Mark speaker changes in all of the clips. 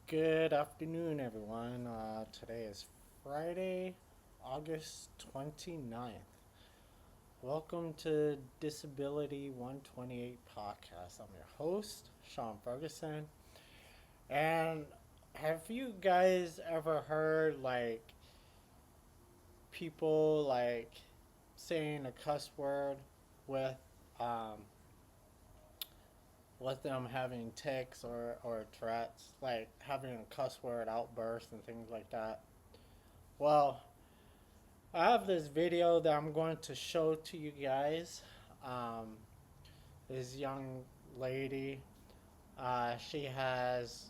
Speaker 1: Good afternoon, everyone. Today is Friday, August 29th. Welcome to Disability 128 Podcast. I'm your host, Sean Ferguson. And have you guys ever heard people saying a cuss word with um, with them having tics or Tourette's, like having a cuss word outburst and things like that? Well, I have this video that I'm going to show to you guys. Um, this young lady, she has,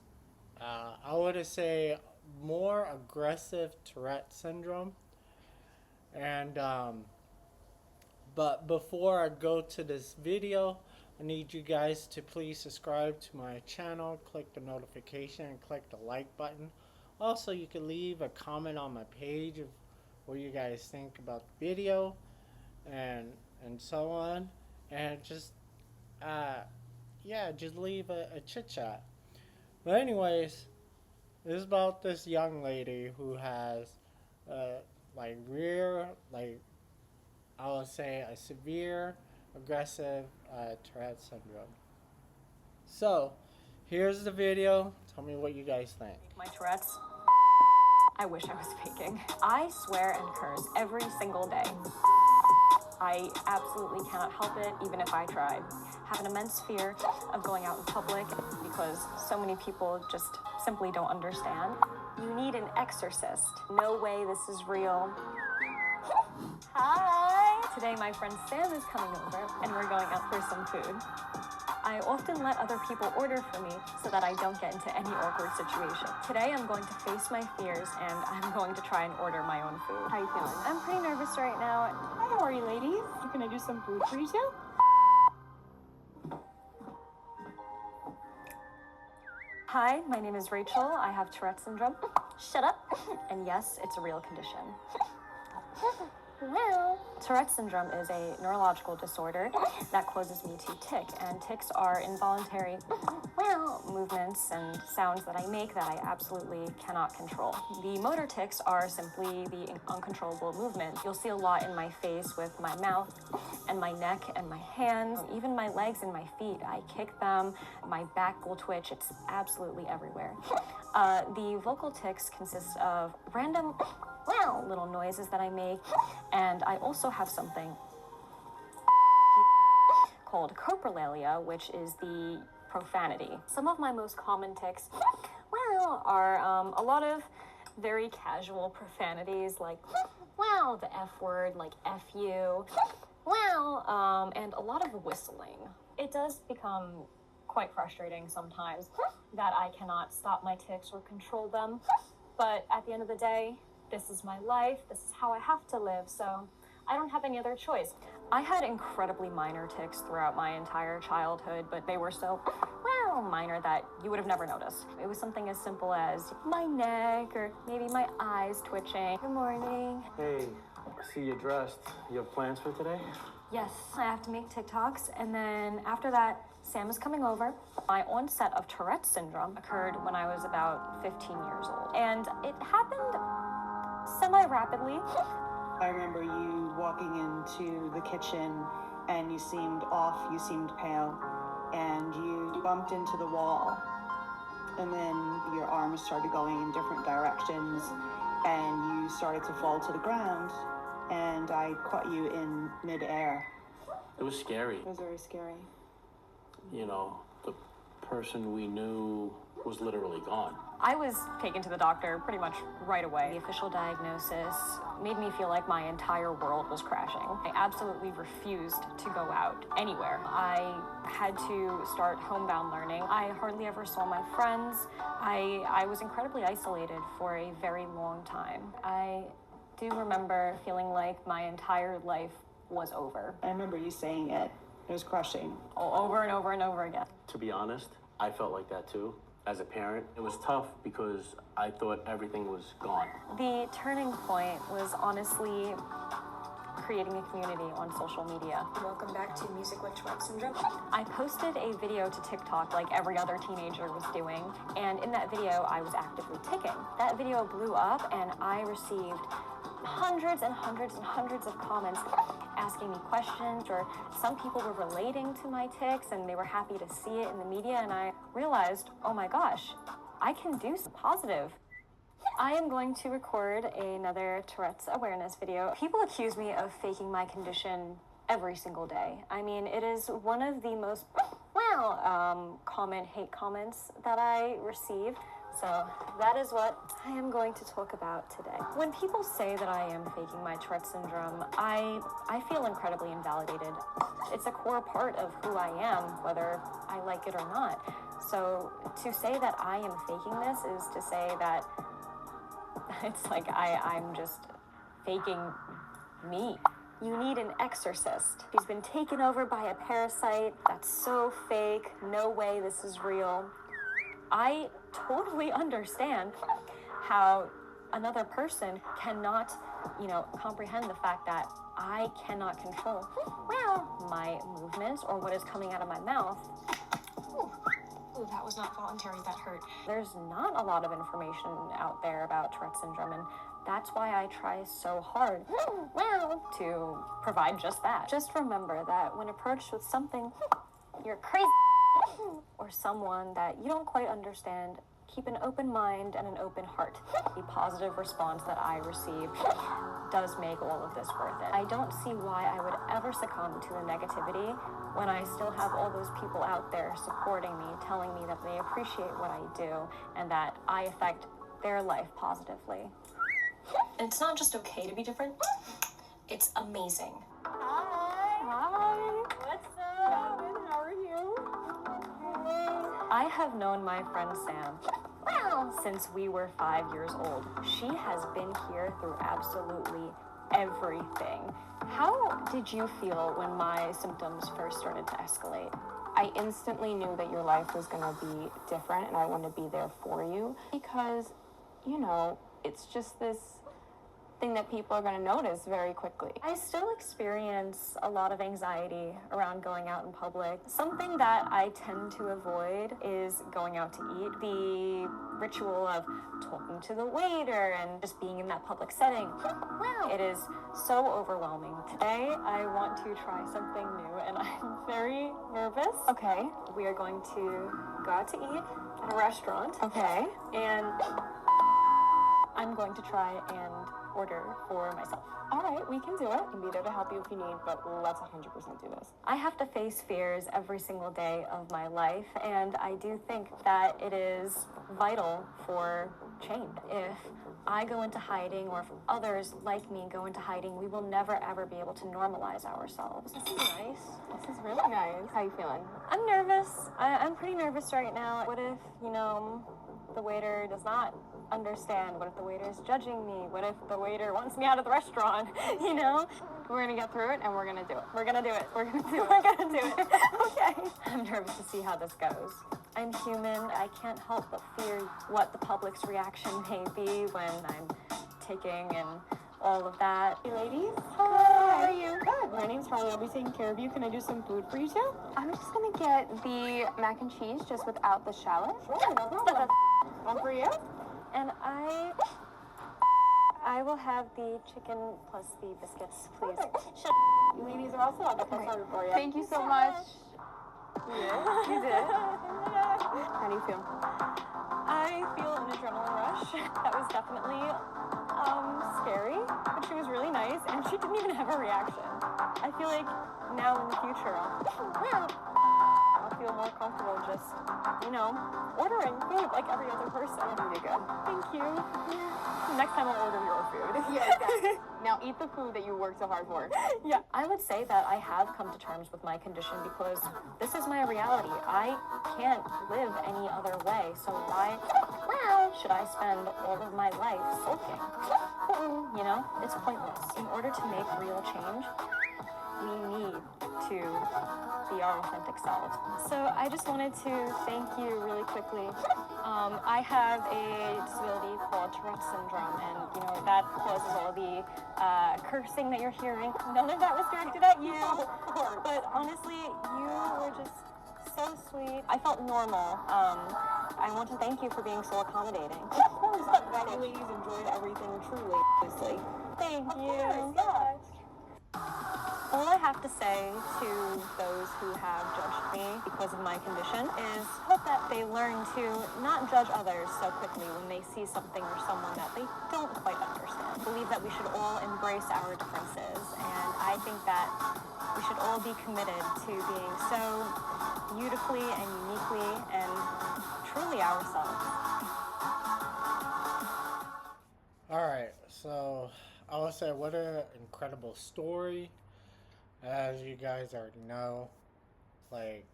Speaker 1: I would say, more aggressive Tourette syndrome. And But before I go to this video, I need you guys to please subscribe to my channel, click the notification, and click the like button. Also, you can leave a comment on my page of what you guys think about the video and so on. And just, uh, yeah, just leave a chit chat. But anyways, this is about this young lady who has, uh, I would say a severe aggressive Tourette syndrome. So, here's the video. Tell me what you guys think.
Speaker 2: My Tourette's, I wish I was faking. I swear and curse every single day. I absolutely cannot help it, even if I tried. Have an immense fear of going out in public because so many people just simply don't understand. You need an exorcist. No way this is real. Hi! Today my friend Sam is coming over and we're going out for some food. I often let other people order for me so that I don't get into any awkward situation. Today I'm going to face my fears and I'm going to try and order my own food. How you feeling? I'm pretty nervous right now. Hi, how are you ladies? Can I do some food for you too? Hi, my name is Rachel. I have Tourette syndrome. Shut up. And yes, it's a real condition. Well, Tourette syndrome is a neurological disorder that causes me to tic, and tics are involuntary movements and sounds that I make that I absolutely cannot control. The motor tics are simply the uncontrollable movement. You'll see a lot in my face with my mouth and my neck and my hands, even my legs and my feet. I kick them, my back will twitch, it's absolutely everywhere. The vocal tics consist of random little noises that I make, and I also have something called coprolalia, which is the profanity. Some of my most common tics, are a lot of very casual profanities, like, the F word, like F you, and a lot of whistling. It does become quite frustrating sometimes that I cannot stop my tics or control them, but at the end of the day, this is my life, this is how I have to live, so I don't have any other choice. I had incredibly minor tics throughout my entire childhood, but they were so, minor that you would have never noticed. It was something as simple as my neck or maybe my eyes twitching. Good morning.
Speaker 3: Hey, I see you're dressed. You have plans for today?
Speaker 2: Yes, I have to make TikToks, and then after that, Sam is coming over. My onset of Tourette syndrome occurred when I was about 15 years old, and it happened semi-rapidly.
Speaker 4: I remember you walking into the kitchen and you seemed off, you seemed pale, and you bumped into the wall. And then your arms started going in different directions and you started to fall to the ground, and I caught you in midair.
Speaker 3: It was scary.
Speaker 4: It was very scary.
Speaker 3: You know, the person we knew was literally gone.
Speaker 2: I was taken to the doctor pretty much right away. The official diagnosis made me feel like my entire world was crashing. I absolutely refused to go out anywhere. I had to start homebound learning. I hardly ever saw my friends. I was incredibly isolated for a very long time. I do remember feeling like my entire life was over.
Speaker 4: I remember you saying it. It was crushing.
Speaker 2: Over and over and over again.
Speaker 3: To be honest, I felt like that too. As a parent, it was tough because I thought everything was gone.
Speaker 2: The turning point was honestly creating a community on social media.
Speaker 5: Welcome back to Music with Tourette Syndrome.
Speaker 2: I posted a video to TikTok like every other teenager was doing, and in that video I was actively ticking. That video blew up and I received hundreds and hundreds and hundreds of comments asking me questions, or some people were relating to my tics and they were happy to see it in the media, and I realized, oh my gosh, I can do some positive. I am going to record another Tourette's awareness video. People accuse me of faking my condition every single day. I mean, it is one of the most, common hate comments that I receive. So that is what I am going to talk about today. When people say that I am faking my Tourette syndrome, I feel incredibly invalidated. It's a core part of who I am, whether I like it or not. So to say that I am faking this is to say that it's like I'm just faking me. You need an exorcist. He's been taken over by a parasite. That's so fake. No way this is real. I totally understand how another person cannot, comprehend the fact that I cannot control, my movements or what is coming out of my mouth.
Speaker 5: Ooh, that was not voluntary, that hurt.
Speaker 2: There's not a lot of information out there about Tourette syndrome, and that's why I try so hard to provide just that. Just remember that when approached with something you're crazy or someone that you don't quite understand, keep an open mind and an open heart. The positive response that I received does make all of this worth it. I don't see why I would ever succumb to the negativity when I still have all those people out there supporting me, telling me that they appreciate what I do and that I affect their life positively.
Speaker 5: And it's not just okay to be different, it's amazing.
Speaker 2: Hi. What's up? How are you? I have known my friend Sam since we were 5 years old. She has been here through absolutely everything. How did you feel when my symptoms first started to escalate?
Speaker 6: I instantly knew that your life was going to be different and I want to be there for you because, it's just this thing that people are going to notice very quickly.
Speaker 2: I still experience a lot of anxiety around going out in public. Something that I tend to avoid is going out to eat. The ritual of talking to the waiter and just being in that public setting. It is so overwhelming. Today, I want to try something new and I'm very nervous.
Speaker 6: Okay.
Speaker 2: We are going to go out to eat at a restaurant.
Speaker 6: Okay.
Speaker 2: And I'm going to try and order for myself.
Speaker 6: All right, we can do it. I'll be there to help you if you need, but let's 100% do this.
Speaker 2: I have to face fears every single day of my life, and I do think that it is vital for change. If I go into hiding, or if others like me go into hiding, we will never ever be able to normalize ourselves. This is nice.
Speaker 6: This is really nice. How you feeling?
Speaker 2: I'm nervous. I'm pretty nervous right now. What if, the waiter does not understand? What if the waiter is judging me? What if the waiter wants me out of the restaurant?
Speaker 6: We're going to get through it and we're going to do it.
Speaker 2: We're gonna do it. We're gonna do it. We're gonna do it. Okay. I'm nervous to see how this goes. I'm human. I can't help but fear what the public's reaction may be when I'm taking and all of that. Hey ladies.
Speaker 6: Hi. How are you?
Speaker 2: Good. My name's Harley. I'll be taking care of you. Can I do some food for you too?
Speaker 6: I'm just going to get the mac and cheese just without the shallot.
Speaker 2: Sure, no problem.
Speaker 6: One for you?
Speaker 2: And I will have the chicken plus the biscuits, please.
Speaker 6: Shut up. You ladies are also on the started for you. Thank you so much.
Speaker 2: Yeah, you did.
Speaker 6: How do you feel?
Speaker 2: I feel an adrenaline rush. That was definitely scary, but she was really nice, and she didn't even have a reaction. I feel like now in the future, I'll feel more comfortable just, ordering food like every other person.
Speaker 6: Pretty good.
Speaker 2: Thank you. Next time I'll order your food.
Speaker 6: Yeah, exactly. Now eat the food that you worked so hard for.
Speaker 2: Yeah. I would say that I have come to terms with my condition because this is my reality. I can't live any other way. So why should I spend all of my life sulking? It's pointless. In order to make real change, we need to be our authentic selves. So I just wanted to thank you really quickly. I have a disability called Tourette syndrome, and that causes all the cursing that you're hearing. None of that was directed at you, but honestly, you were just so sweet. I felt normal. I want to thank you for being so accommodating.
Speaker 7: That you ladies enjoyed everything truly, honestly.
Speaker 2: Thank you.
Speaker 7: Of course, yeah.
Speaker 2: All I have to say to those who have judged me because of my condition is hope that they learn to not judge others so quickly when they see something or someone that they don't quite understand. I believe that we should all embrace our differences, and I think that we should all be committed to being so beautifully and uniquely and truly ourselves.
Speaker 1: Alright, so I would say what an incredible story. As you guys already know, like,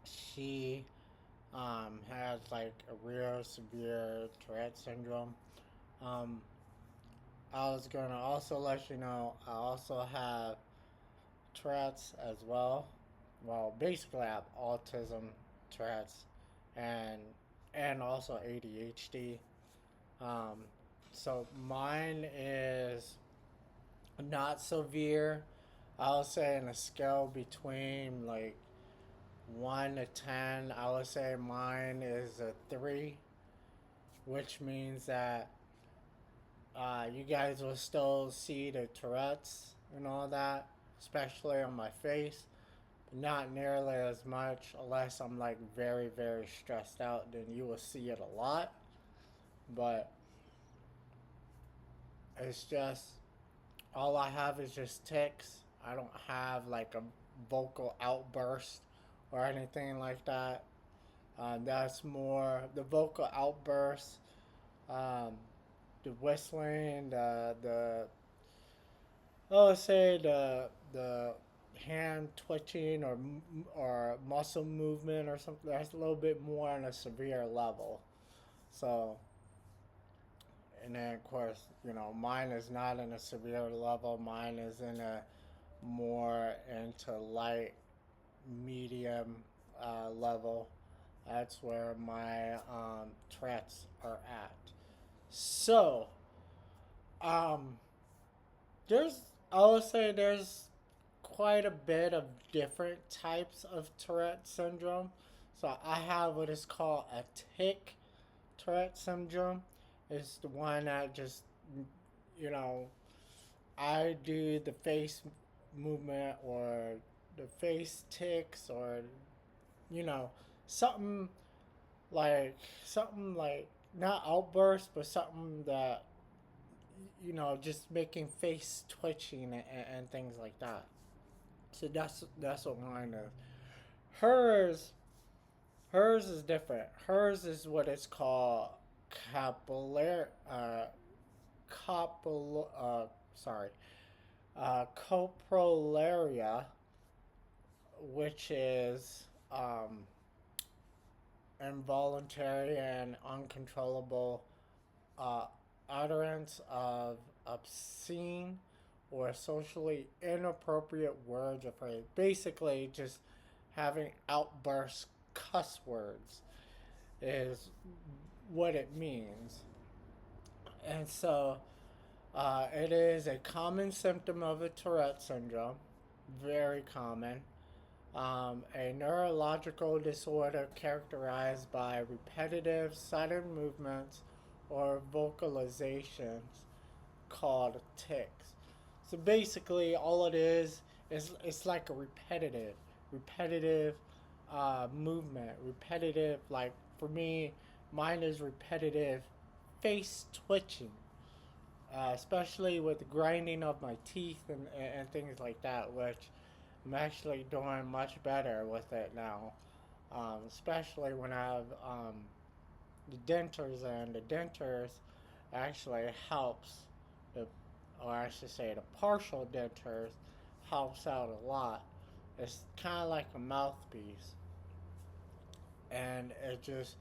Speaker 1: she has like a real severe Tourette syndrome. I was gonna also let you know I also have Tourette's as well. Well, basically I have autism, Tourette's, and also ADHD. So mine is not severe. I'll say in a scale between like 1 to 10, I would say mine is a 3, which means that you guys will still see the Tourette's and all that, especially on my face, but not nearly as much unless I'm like very, very stressed out, then you will see it a lot. But it's just, all I have is just tics. I don't have like a vocal outburst or anything like that. That's more the vocal outburst, the whistling, the hand twitching or muscle movement or something. That's a little bit more on a severe level. So, and then of course, mine is not in a severe level. Mine is in a more into light, medium level. That's where my Tourette's are at. So, there's, I would say there's quite a bit of different types of Tourette syndrome. So I have what is called a tic Tourette syndrome. It's the one that just, I do the face movement or the face tics or, something like not outburst, but something that, just making face twitching and things like that. So that's what mine is. Hers is different. Hers is what it's called coprolaria, which is involuntary and uncontrollable utterance of obscene or socially inappropriate words or phrases. Basically, just having outburst cuss words is what it means. And so it is a common symptom of a Tourette syndrome, very common. A neurological disorder characterized by repetitive, sudden movements or vocalizations called tics. So basically, all it is it's like a repetitive movement. Repetitive, like for me, mine is repetitive face twitching, especially with the grinding of my teeth and things like that, which I'm actually doing much better with it now, especially when I have the dentures in. The dentures actually helps, or I should say the partial dentures helps out a lot. It's kind of like a mouthpiece, and it just,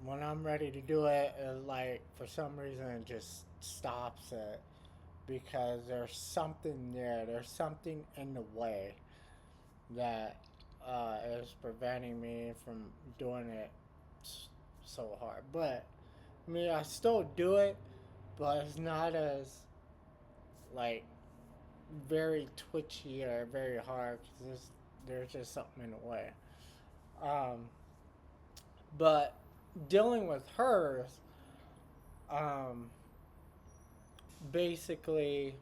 Speaker 1: when I'm ready to do it, it like for some reason it just stops it. because there's something there. There's something in the way that is preventing me from doing it so hard. But I mean, I still do it, but it's not as like very twitchy or very hard because there's just something in the way. Um, but dealing with hers, um, basically,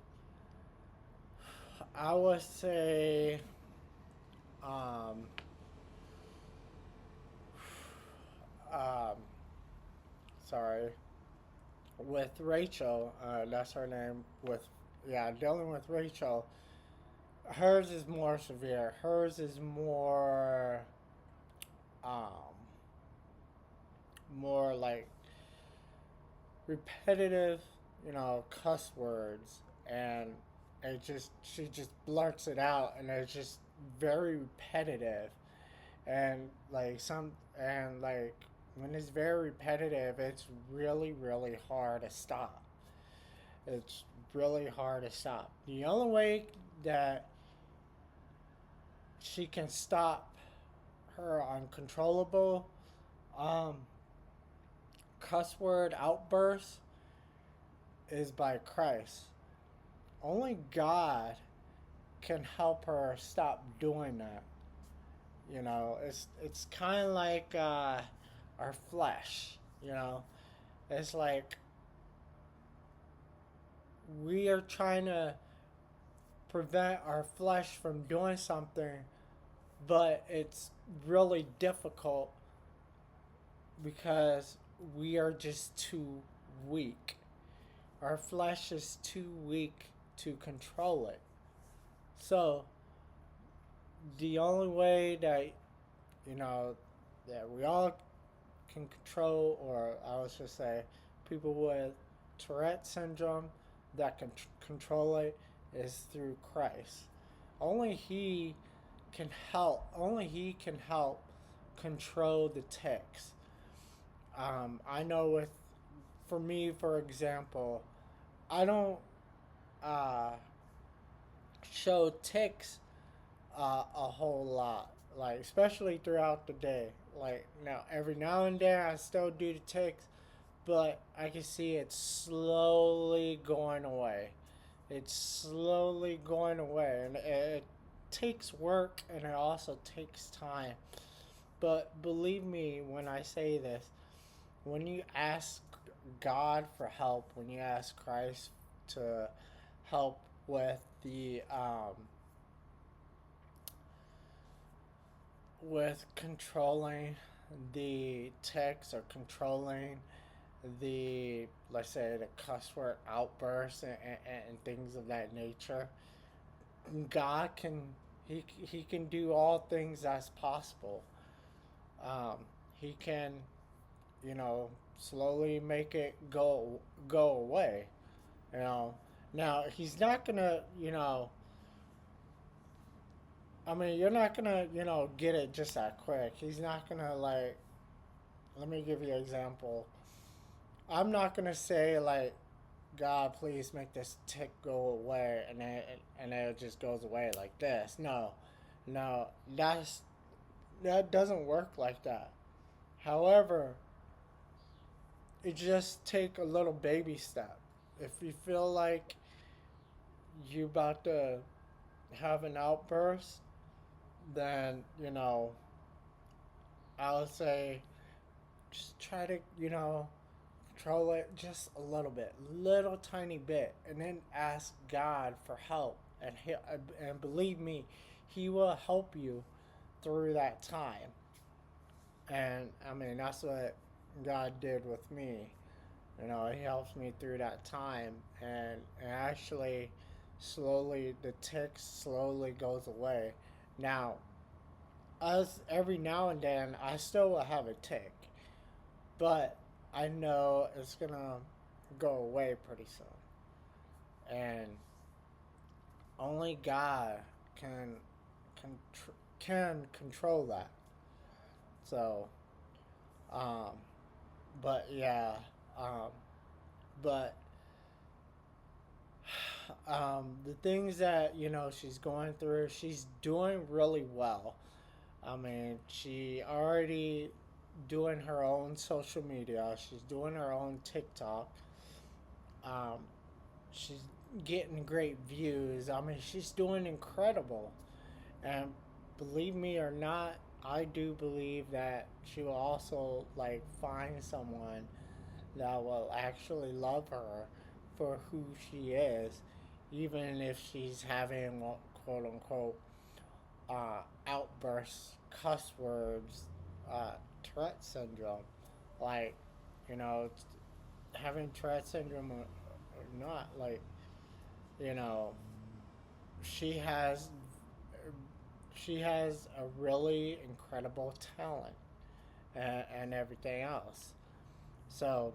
Speaker 1: I would say, um, um, sorry, with Rachel, that's her name. Dealing with Rachel, hers is more severe. Hers is um, more like repetitive, cuss words, and she just blurts it out, and it's just very repetitive, and like when it's very repetitive, it's really really hard to stop. It's really hard to stop. The only way that she can stop her uncontrollable um, cuss word outbursts is by Christ. Only God can help her stop doing that. It's kind of like our flesh. It's like we are trying to prevent our flesh from doing something, but it's really difficult because we are just too weak. Our flesh is too weak to control it. So, the only way that, that we all can control, or I was just say, people with Tourette syndrome that can control it is through Christ. Only He can help. Only He can help control the tics. I know for me, for example, I don't uh, show tics a whole lot, like especially throughout the day. Like every now and then, I still do the tics, but I can see it slowly going away. It's slowly going away, and it takes work, and it also takes time. But believe me when I say this, when you ask God for help, when you ask Christ to help with with controlling the text, or controlling the, let's say, the cuss word outbursts, and things of that nature, God can, he can do all things as possible. He can, slowly make it go away. Now he's not gonna, I mean, you're not gonna, get it just that quick. He's not gonna, like, let me give you an example. I'm not gonna say, like, God, please make this tick go away, and then it just goes away like this. No, that doesn't work like that. However, it just take a little baby step. If you feel like you about to have an outburst, then I would say just try to control it just a little tiny bit, and then ask God for help, and believe me, He will help you through that time. And I mean, that's what God did with me. He helps me through that time, and actually, slowly, the tick slowly goes away. Now, us every now and then, I still will have a tick, but I know it's gonna go away pretty soon, and only God can can control that. So, um, but yeah, um, but The things that, you know, she's going through, she's doing really well. I mean, she already doing her own social media. She's doing her own TikTok. Um, she's getting great views. I mean, she's doing incredible. And believe me or not, I do believe that she will also like find someone that will actually love her for who she is, even if she's having quote unquote outbursts, cuss words, Tourette syndrome. Like, you know, having Tourette syndrome or not, like, you know, she has she has a really incredible talent and everything else. So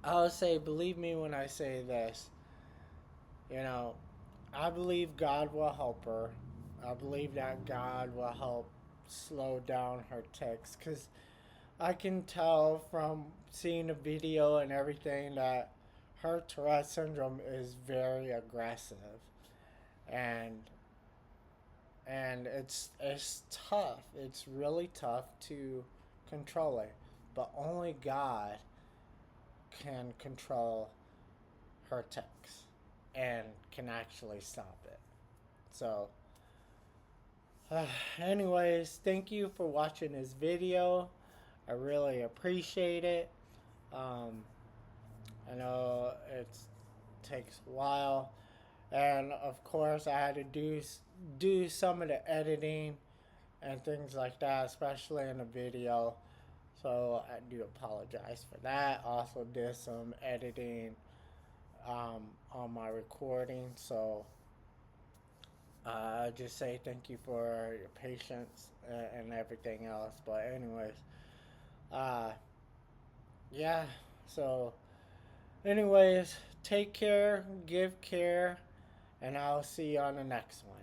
Speaker 1: I would say, believe me when I say this. You know, I believe God will help her. I believe that God will help slow down her tics, because I can tell from seeing the video and everything that her Tourette syndrome is very aggressive, and it's tough. It's really tough to control it, but only God can control her tics and can actually stop it. So, anyways, thank you for watching this video. I really appreciate it. Um, I know it takes a while, and of course, I had to do some of the editing and things like that, especially in the video. So I do apologize for that. Also did some editing on my recording. So I just say thank you for your patience and everything else. But anyways, uh, yeah. So anyways, take care, give care, and I'll see you on the next one.